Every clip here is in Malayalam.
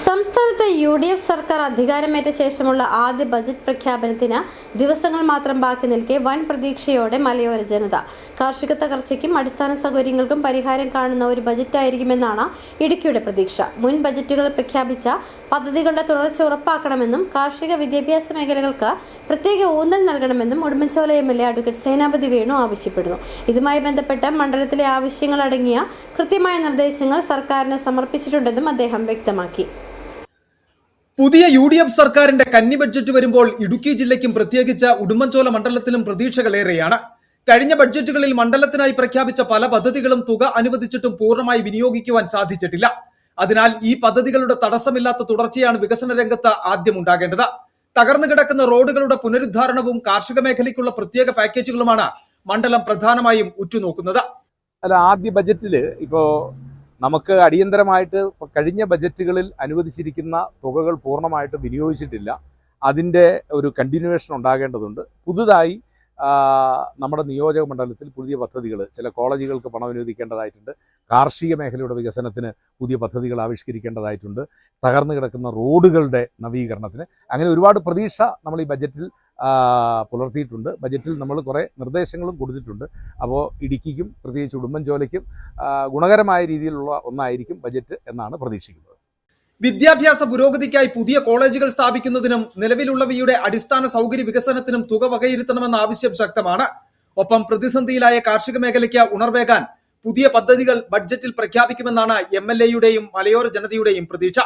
സംസ്ഥാനത്ത് UDF സർക്കാർ അധികാരമേറ്റ ശേഷമുള്ള ആദ്യ ബജറ്റ് പ്രഖ്യാപനത്തിന് ദിവസങ്ങൾ മാത്രം ബാക്കി നിൽക്കെ വൻ പ്രതീക്ഷയോടെ മലയോര ജനത കാർഷിക തകർച്ചയ്ക്കും അടിസ്ഥാന സൗകര്യങ്ങൾക്കും പരിഹാരം കാണുന്ന ഒരു ബജറ്റായിരിക്കുമെന്നാണ് ഇടുക്കിയുടെ പ്രതീക്ഷ. മുൻ ബജറ്റുകളിൽ പ്രഖ്യാപിച്ച പദ്ധതികളുടെ തുടർച്ച ഉറപ്പാക്കണമെന്നും കാർഷിക വിദ്യാഭ്യാസ മേഖലകൾക്ക് പ്രത്യേക ഊന്നൽ നൽകണമെന്നും ഉടുമ്പൻചോല MLA അഡ്വക്കേറ്റ് സേനാപതി വേണു ആവശ്യപ്പെടുന്നു. ഇതുമായി ബന്ധപ്പെട്ട് മണ്ഡലത്തിലെ ആവശ്യങ്ങൾ അടങ്ങിയ കൃത്യമായ നിർദ്ദേശങ്ങൾ സർക്കാരിന് സമർപ്പിച്ചിട്ടുണ്ടെന്നും അദ്ദേഹം വ്യക്തമാക്കി. പുതിയ UDF സർക്കാരിന്റെ കന്നി ബഡ്ജറ്റ് വരുമ്പോൾ ഇടുക്കി ജില്ലയ്ക്കും പ്രത്യേകിച്ച് ഉടുമ്പൻചോല മണ്ഡലത്തിലും പ്രതീക്ഷകളേറെയാണ്. കഴിഞ്ഞ ബഡ്ജറ്റുകളിൽ മണ്ഡലത്തിനായി പ്രഖ്യാപിച്ച പല പദ്ധതികളും തുക അനുവദിച്ചിട്ടും പൂർണ്ണമായി വിനിയോഗിക്കുവാൻ സാധിച്ചിട്ടില്ല. അതിനാൽ ഈ പദ്ധതികളുടെ തടസ്സമില്ലാത്ത തുടർച്ചയാണ് വികസന രംഗത്ത് ആദ്യം ഉണ്ടാകേണ്ടത്. തകർന്നു കിടക്കുന്ന റോഡുകളുടെ പുനരുദ്ധാരണവും കാർഷിക മേഖലയ്ക്കുള്ള പ്രത്യേക പാക്കേജുകളുമാണ് മണ്ഡലം പ്രധാനമായും ഉറ്റുനോക്കുന്നത്. ആദ്യ ബജറ്റില് ഇപ്പോ നമുക്ക് അടിയന്തരമായിട്ട് കഴിഞ്ഞ ബജറ്റുകളിൽ അനുവദിച്ചിരിക്കുന്ന തുകകൾ പൂർണ്ണമായിട്ട് വിനിയോഗിച്ചിട്ടില്ല. അതിൻ്റെ ഒരു കണ്ടിന്യൂവേഷൻ ഉണ്ടാകേണ്ടതുണ്ട്. പുതുതായി നമ്മുടെ നിയോജക മണ്ഡലത്തിൽ പുതിയ പദ്ധതികൾ, ചില കോളേജുകൾക്ക് പണം അനുവദിക്കേണ്ടതായിട്ടുണ്ട്. കാർഷിക മേഖലയുടെ വികസനത്തിന് പുതിയ പദ്ധതികൾ ആവിഷ്കരിക്കേണ്ടതായിട്ടുണ്ട്. തകർന്നു കിടക്കുന്ന റോഡുകളുടെ നവീകരണത്തിന്, അങ്ങനെ ഒരുപാട് പ്രതീക്ഷ നമ്മൾ ഈ ബജറ്റിൽ പുലർത്തിയിട്ടുണ്ട്. ബജറ്റിൽ നമ്മൾ കുറേ നിർദ്ദേശങ്ങളും കൊടുത്തിട്ടുണ്ട്. അപ്പോൾ ഇടുക്കിക്കും പ്രത്യേകിച്ച് ഉടുമ്പൻചോലയ്ക്കും ഗുണകരമായ രീതിയിലുള്ള ഒന്നായിരിക്കും ബജറ്റ് എന്നാണ് പ്രതീക്ഷിക്കുന്നത്. വിദ്യാഭ്യാസ പുരോഗതിക്കായി പുതിയ കോളേജുകൾ സ്ഥാപിക്കുന്നതിനും നിലവിലുള്ളവയുടെ അടിസ്ഥാന സൗകര്യ വികസനത്തിനും തുക വകയിരുത്തണമെന്ന ആവശ്യം ശക്തമാണ്. ഒപ്പം പ്രതിസന്ധിയിലായ കാർഷിക മേഖലയ്ക്ക് ഉണർവേകാൻ പുതിയ പദ്ധതികൾ ബഡ്ജറ്റിൽ പ്രഖ്യാപിക്കുമെന്നാണ് MLAയുടെയും മലയോര ജനതയുടെയും പ്രതീക്ഷ.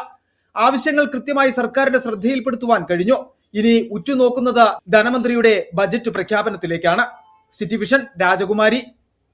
ആവശ്യങ്ങൾ കൃത്യമായി സർക്കാരിന്റെ ശ്രദ്ധയിൽപ്പെടുത്തുവാൻ കഴിഞ്ഞു. ഇനി ഉറ്റുനോക്കുന്നത് ധനമന്ത്രിയുടെ ബജറ്റ് പ്രഖ്യാപനത്തിലേക്കാണ്. സിറ്റി വിഷൻ, രാജകുമാരി.